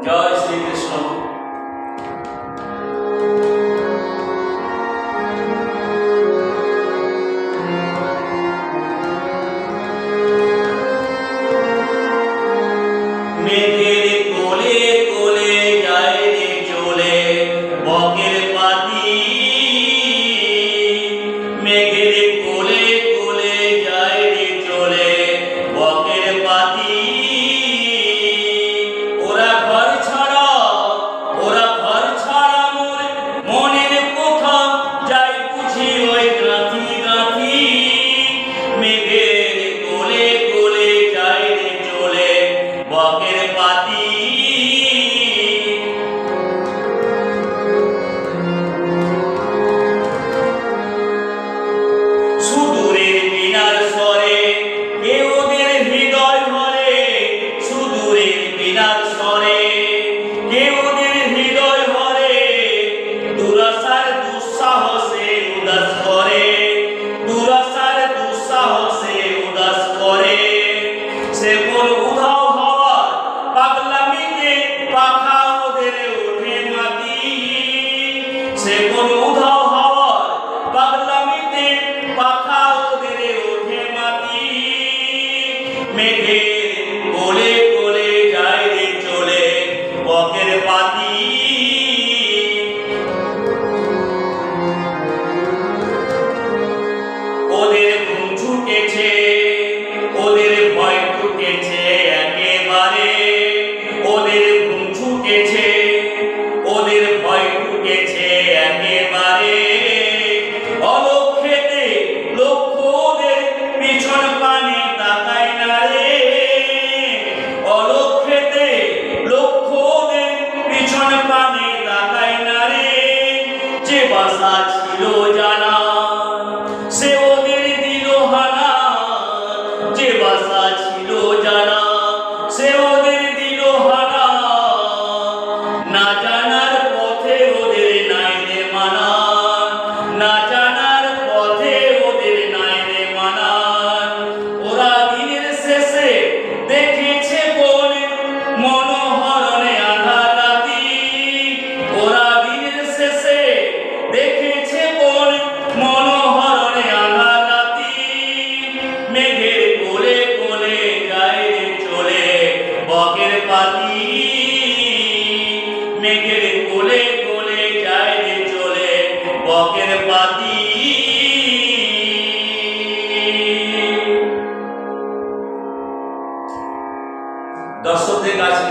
জয় শ্রীকৃষ্ণ। মেঘের কোলে কোলে যায় রে চলে বকের পাতি, মেঘের কোলে কোলে যায় রে চলে বকের পাতি। ওরা ঘর ছাড়া মোর মনের কোথা যায় বুঝি ওই গাঁথি গাঁথি। মেঘের কোলে কোলে যায় রে চলে বকের পাতি। সুদূরের বিনার স্বরে কে ওদের হৃদয় ভরে, সুদূরের বিনার স্বরে কে ওদের হৃদয় ভরে। দুরাশার দুঃসাহসে উদাস করে, দুরাশার দুঃসাহসে উদাস করে। সে কোন উধাও হওয়া পাগলামিতে পাখা ওদের ওঠে মাটি। সে কোন উধাও হওয়া পাগলামিতে পাখা ওদের ওঠে মাটি। মেঘের কোলে কোলে যায় রে চলে বকের পাতি। ওদের ঘুম ছুটেছে, ওদের ভয় টুটেছে একেবারে। ওদের ঘুম ছুটেছে, ওদের ভয় টুটেছে একেবারে। অলক্ষেতে লক্ষ্য ওদের পিছন পানে তাকায় না রে। অলক্ষেতে লক্ষ্য ওদের পিছন পানে তাকায় না রে। যে বাসা ছিল জানা সে ওদের দিল হানা, যে বাসা ছিল জানা সে ওদের দিল হানা। না জানার পথে ওদের নাই রে মানা, না জানার পথে ওদের নাই রে মানা। ওরা দিনের শেষে দেখেছে কোন মনোহরণে আধার রাতি। ওরা দিনের শেষে দেখেছে কোন মনোহরণে আধার রাতি। মেঘের কোলে কোলে যায় রে চলে বকের পাতি। মেঘের কোলে কোলে যায় রে চলে বকের পাতি। দর্শকদের কাছে